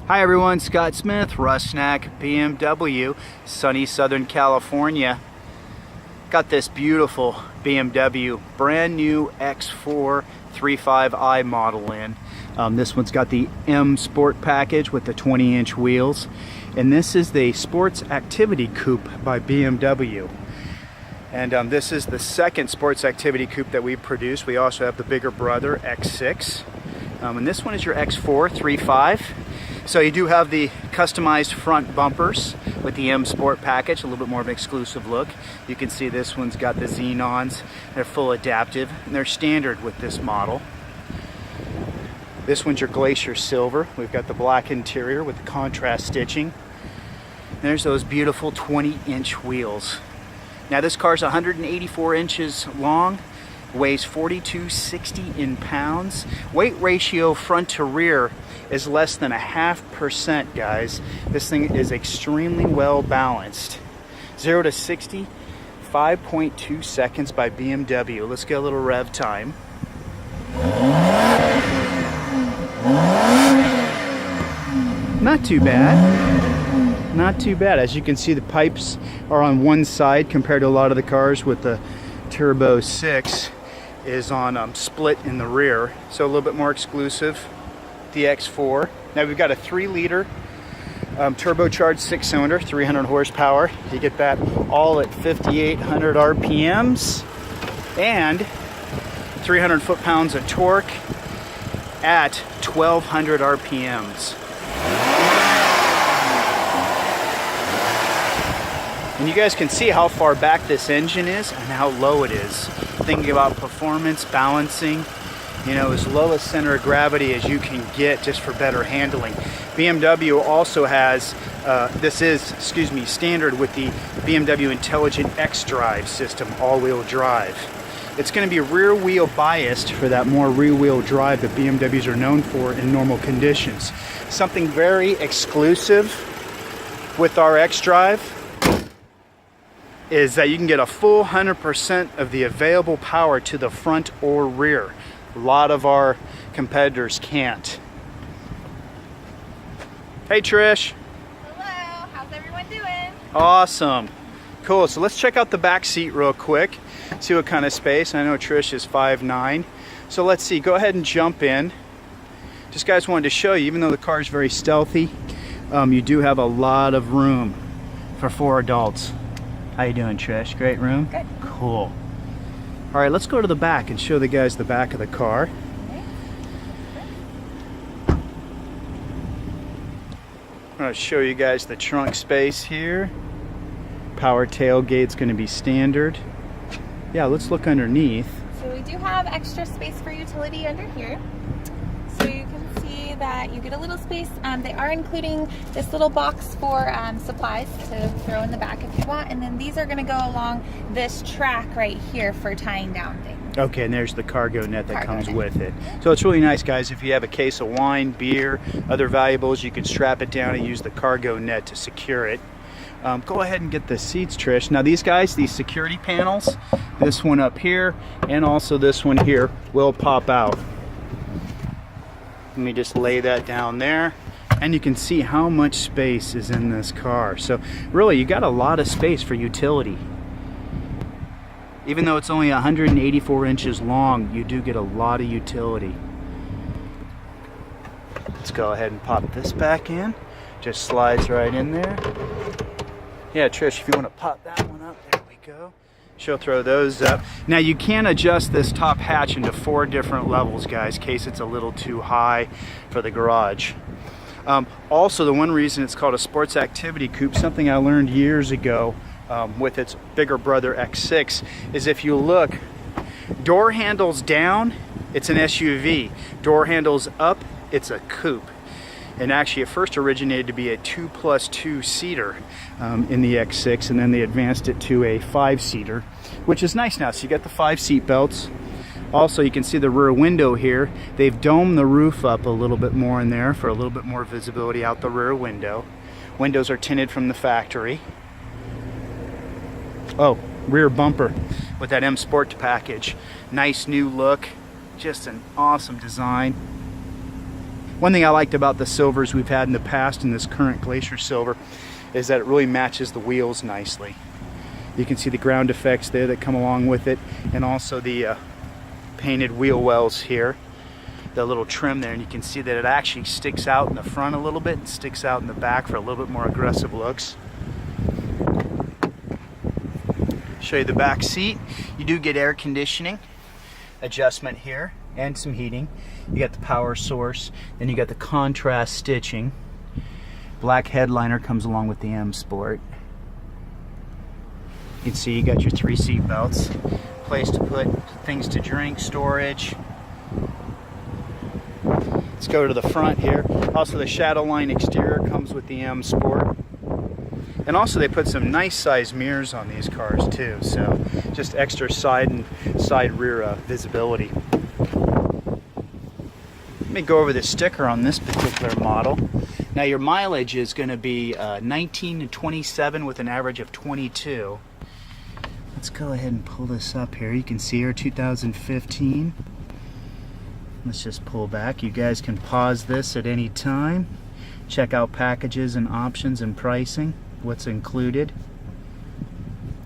Hi everyone, Scott Smith, Russ Snack, BMW, sunny Southern California. Got this beautiful BMW brand new X4 35i model in. This one's got the M Sport package with the 20-inch wheels. And this is the Sports Activity Coupe by BMW. And this is the second Sports Activity Coupe that we've produced. We also have the bigger brother, X6. And this one is your X4 35. So you do have the customized front bumpers with the M Sport package, a little bit more of an exclusive look. You can see this one's got the xenons. They're full adaptive, and they're standard with this model. This one's your Glacier Silver. We've got the black interior with the contrast stitching. There's those beautiful 20-inch wheels. Now this car's 184 inches long, weighs 4,260 in pounds. Weight ratio front to rear is less than 0.5%, guys. This thing is extremely well balanced. 0 to 60, 5.2 seconds by BMW. Let's get a little rev time. Not too bad. Not too bad. As you can see, the pipes are on one side compared to a lot of the cars with the Turbo 6 is on split in the rear. So a little bit more exclusive. The X4. Now we've got a 3-liter turbocharged 6-cylinder, 300 horsepower. You get that all at 5,800 RPMs and 300 foot-pounds of torque at 1,200 RPMs. And you guys can see how far back this engine is and how low it is. Thinking about performance, balancing, you know, as low a center of gravity as you can get just for better handling. BMW also has, standard with the BMW Intelligent X-Drive system, all-wheel drive. It's going to be rear-wheel biased for that more rear-wheel drive that BMWs are known for in normal conditions. Something very exclusive with our X-Drive is that you can get a full 100% of the available power to the front or rear. A lot of our competitors can't. Hey Trish. Hello, how's everyone doing? Awesome. Cool, so let's check out the back seat real quick. See what kind of space. I know Trish is 5'9". So let's see, go ahead and jump in. Just guys wanted to show you, even though the car is very stealthy, you do have a lot of room for 4 adults. How you doing, Trish? Great room? Good. Cool. All right, let's go to the back and show the guys the back of the car. I'm going to show you guys the trunk space here. Power tailgate's going to be standard. Yeah, let's look underneath. So we do have extra space for utility under here. So you can see that you get a little space. They are including this little box for supplies to throw in the back if you want. And then these are going to go along this track right here for tying down things. Okay, and there's the cargo net that comes with it. So it's really nice, guys. If you have a case of wine, beer, other valuables, you can strap it down and use the cargo net to secure it. Go ahead and get the seats, Trish. Now these guys, these security panels, this one up here and also this one here will pop out. Let me just lay that down there, and you can see how much space is in this car. So really, you got a lot of space for utility. Even though it's only 184 inches long, you do get a lot of utility. Let's go ahead and pop this back in. Just slides right in there. Yeah, Trish, if you want to pop that one up, there we go. She'll throw those up. Now you can adjust this top hatch into 4 different levels, guys, in case it's a little too high for the garage. Also, the one reason it's called a Sports Activity Coupe, something I learned years ago with its bigger brother X6, is if you look, door handles down, it's an SUV. Door handles up, it's a coupe. And actually it first originated to be a 2+2 seater in the X6, and then they advanced it to a 5-seater, which is nice now. So you got the 5 seat belts. Also, you can see the rear window here. They've domed the roof up a little bit more in there for a little bit more visibility out the rear window. Windows are tinted from the factory. Oh, rear bumper with that M Sport package. Nice new look, just an awesome design. One thing I liked about the silvers we've had in the past and this current Glacier Silver is that it really matches the wheels nicely. You can see the ground effects there that come along with it, and also the painted wheel wells here, the little trim there, and you can see that it actually sticks out in the front a little bit and sticks out in the back for a little bit more aggressive looks. Show you the back seat. You do get air conditioning adjustment here and some heating. You got the power source, then you got the contrast stitching. Black headliner comes along with the M Sport. You can see you got your 3 seat belts, place to put things to drink, storage. Let's go to the front here. Also, the Shadowline exterior comes with the M Sport. And also they put some nice size mirrors on these cars too, so just extra side and side rear visibility. Let me go over the sticker on this particular model. Now your mileage is going to be 19 to 27 with an average of 22. Let's go ahead and pull this up here. You can see here 2015. Let's just pull back. You guys can pause this at any time. Check out packages and options and pricing. What's included.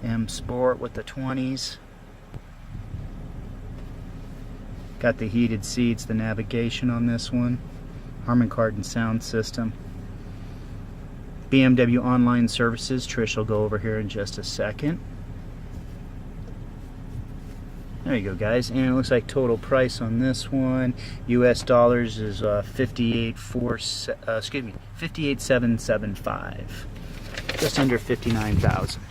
M Sport with the 20s. Got the heated seats, the navigation on this one. Harman Kardon sound system. BMW online services. Trish will go over here in just a second. There you go, guys. And it looks like total price on this one, US dollars, is 58,775. Just under 59,000.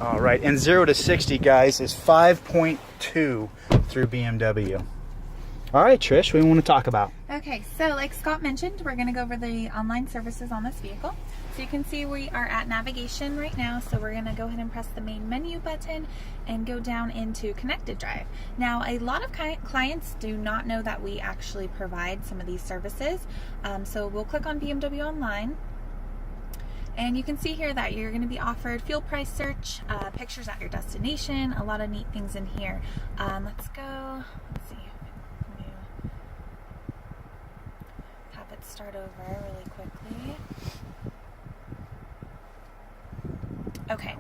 All right, and 0 to 60, guys, is 5.2 through BMW. All right, Trish, what do you want to talk about? Okay, so like Scott mentioned, we're going to go over the online services on this vehicle. So you can see we are at navigation right now, so we're going to go ahead and press the main menu button and go down into Connected Drive. Now, a lot of clients do not know that we actually provide some of these services, so we'll click on BMW Online. And you can see here that you're going to be offered fuel price search, pictures at your destination, a lot of neat things in here. Let's go, let's see, have it start over really quickly. Okay,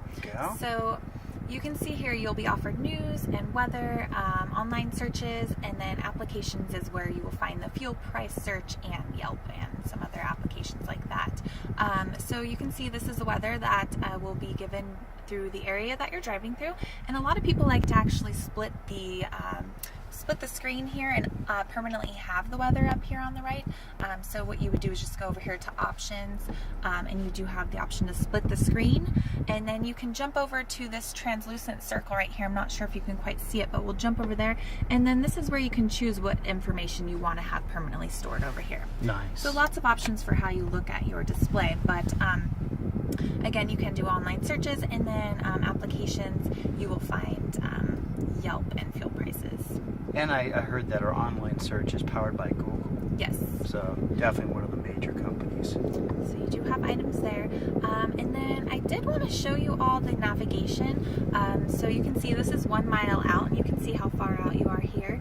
so you can see here you'll be offered news and weather, online searches, and then applications is where you will find the fuel price search and Yelp and some other applications like that. So you can see this is the weather that will be given through the area that you're driving through, and a lot of people like to actually split the screen here and permanently have the weather up here on the right. So what you would do is just go over here to options, and you do have the option to split the screen, and then you can jump over to this translucent circle right here. I'm not sure if you can quite see it, but we'll jump over there, and then this is where you can choose what information you want to have permanently stored over here. Nice. So lots of options for how you look at your display, but again, you can do online searches, and then applications, you will find Yelp and fuel prices. And I heard that our online search is powered by Google. Yes. So definitely one of the major companies. So you do have items there. And then I did want to show you all the navigation. So you can see this is 1 mile out, and you can see how far out you are here.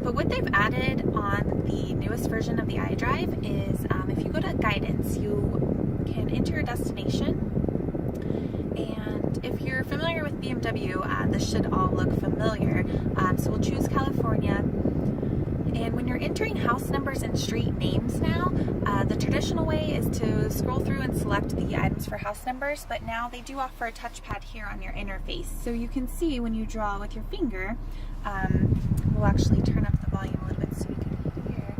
But what they've added on the newest version of the iDrive is if you go to guidance, you can enter your destination. And if you're familiar with BMW, this should all look familiar. So we'll choose California. And when you're entering house numbers and street names now, the traditional way is to scroll through and select the items for house numbers, but now they do offer a touchpad here on your interface. So you can see when you draw with your finger, we'll actually turn up the volume a little bit so you can hear.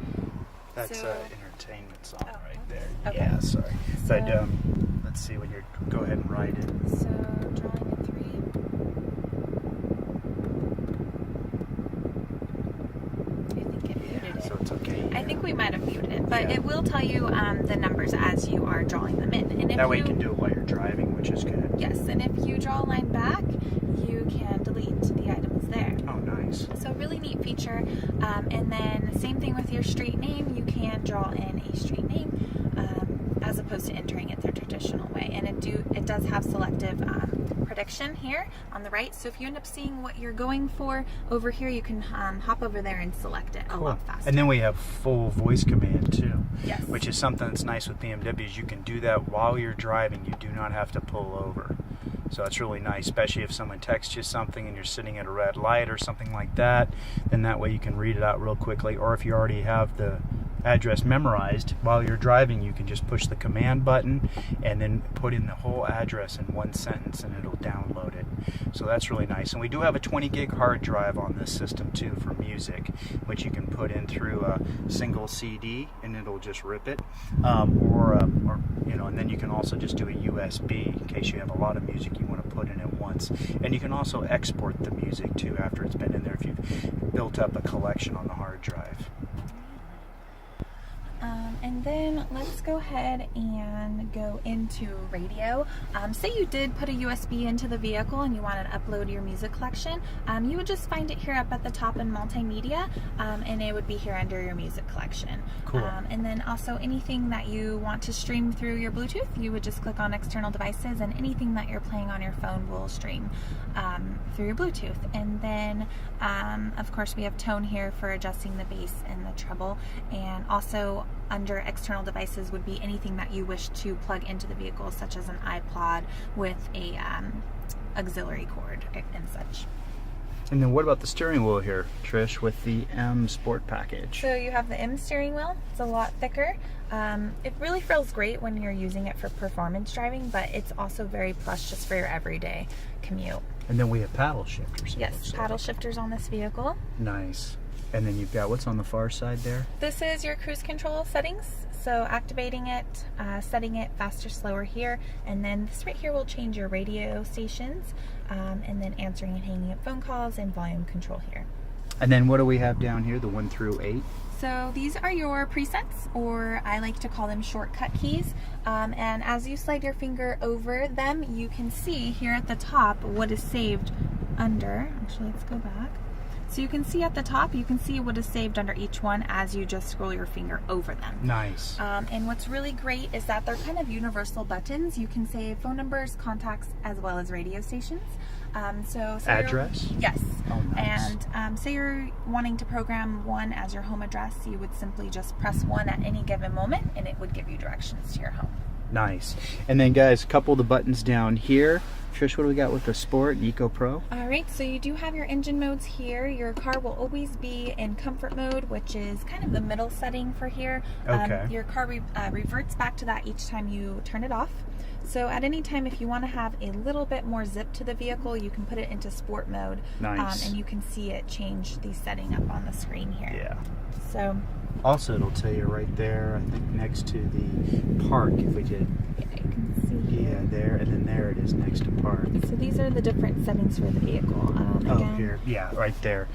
That's entertainment song right there. Okay. Yeah, sorry. So, but let's see when you're, go ahead and write it. So drawing a 3. So it's okay. I think we might have muted it, but it will tell you the numbers as you are drawing them in. And if that way you can do it while you're driving, which is good. Yes, and if you draw a line back, you can delete the items there. Oh, nice. So really neat feature. And then same thing with your street name. You can draw in a street name. as opposed to entering it the traditional way. And it does have selective prediction here on the right. So if you end up seeing what you're going for over here, you can hop over there and select it a lot faster. And then we have full voice command too. Yes. Which is something that's nice with BMWs. You can do that while you're driving. You do not have to pull over. So that's really nice, especially if someone texts you something and you're sitting at a red light or something like that. Then that way you can read it out real quickly. Or if you already have the address memorized, while you're driving you can just push the command button and then put in the whole address in one sentence and it'll download it. So that's really nice. And we do have a 20 gig hard drive on this system too for music, which you can put in through a single CD and it'll just rip it, or you know, and then you can also just do a USB in case you have a lot of music you want to put in at once. And you can also export the music too after it's been in there if you've built up a collection on the hard drive. And then let's go ahead and go into radio. Say you did put a USB into the vehicle and you wanted to upload your music collection, you would just find it here up at the top in multimedia, and it would be here under your music collection. Cool. And then also anything that you want to stream through your Bluetooth, you would just click on external devices, and anything that you're playing on your phone will stream through your Bluetooth. And then of course we have tone here for adjusting the bass and the treble, and also under external devices would be anything that you wish to plug into the vehicle, such as an iPod with a auxiliary cord and such. And then what about the steering wheel here, Trish, with the M Sport package? So you have the M steering wheel. It's a lot thicker. It really feels great when you're using it for performance driving, but it's also very plush just for your everyday commute. And then we have paddle shifters. Yes, paddle shifters on this vehicle. Nice. And then you've got, what's on the far side there? This is your cruise control settings. So activating it, setting it faster, slower here, and then this right here will change your radio stations, and then answering and hanging up phone calls, and volume control here. And then what do we have down here, the 1 through 8? So these are your presets, or I like to call them shortcut keys. And as you slide your finger over them, you can see here at the top what is saved under. Actually, let's go back. So you can see at the top, you can see what is saved under each one as you just scroll your finger over them. Nice. And what's really great is that they're kind of universal buttons. You can save phone numbers, contacts, as well as radio stations. So address? Yes. Oh, nice. And say you're wanting to program one as your home address, you would simply just press 1 at any given moment and it would give you directions to your home. Nice. And then guys, a couple of the buttons down here. Trish, what do we got with the Sport and Eco Pro? Alright, so you do have your engine modes here. Your car will always be in comfort mode, which is kind of the middle setting for here. Okay. Your car reverts back to that each time you turn it off. So at any time, if you want to have a little bit more zip to the vehicle, you can put it into sport mode. Nice. And you can see it change the setting up on the screen here. Yeah. So also, it'll tell you right there, I think next to the park, if we did. Yeah, you can see. Yeah, there, and then there it is next to park. So these are the different settings for the vehicle. Again, here. Yeah, right there.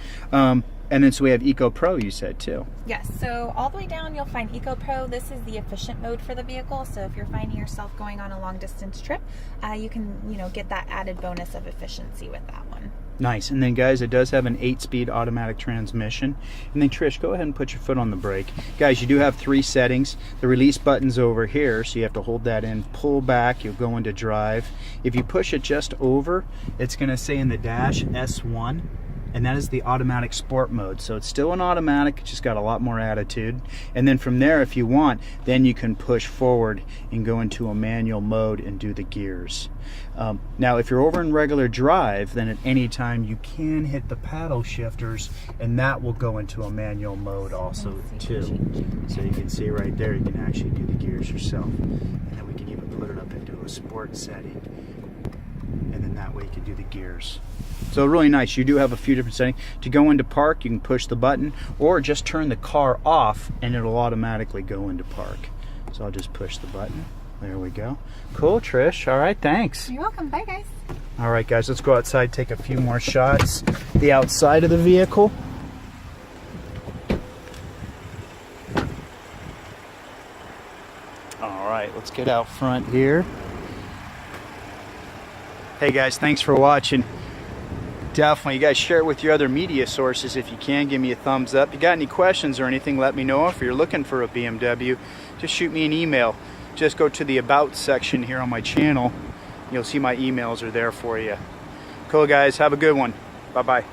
And then so we have Eco Pro, you said too. Yes, so all the way down you'll find Eco Pro. This is the efficient mode for the vehicle. So if you're finding yourself going on a long distance trip, you can, get that added bonus of efficiency with that one. Nice. And then guys, it does have an 8-speed automatic transmission. And then Trish, go ahead and put your foot on the brake. Guys, you do have 3 settings. The release button's over here, so you have to hold that in, pull back, you'll go into drive. If you push it just over, it's going to say in the dash S1. And that is the automatic sport mode. So it's still an automatic, it's just got a lot more attitude. And then from there, if you want, then you can push forward and go into a manual mode and do the gears. Now, if you're over in regular drive, then at any time you can hit the paddle shifters, and that will go into a manual mode also too. So you can see right there, you can actually do the gears yourself. And then we can even put it up into a sport setting. And then that way you can do the gears. So really nice. You do have a few different settings. To go into park, you can push the button, or just turn the car off and it'll automatically go into park. So I'll just push the button. There we go. Cool, Trish. All right, thanks. You're welcome. Bye, guys. All right, guys, let's go outside, take a few more shots. The outside of the vehicle. All right, let's get out front here. Hey guys, thanks for watching. Definitely, you guys share it with your other media sources if you can. Give me a thumbs up. If you got any questions or anything, let me know. If you're looking for a BMW, just shoot me an email. just go to the About section here on my channel. You'll see my emails are there for you. Cool, guys. Have a good one. Bye-bye.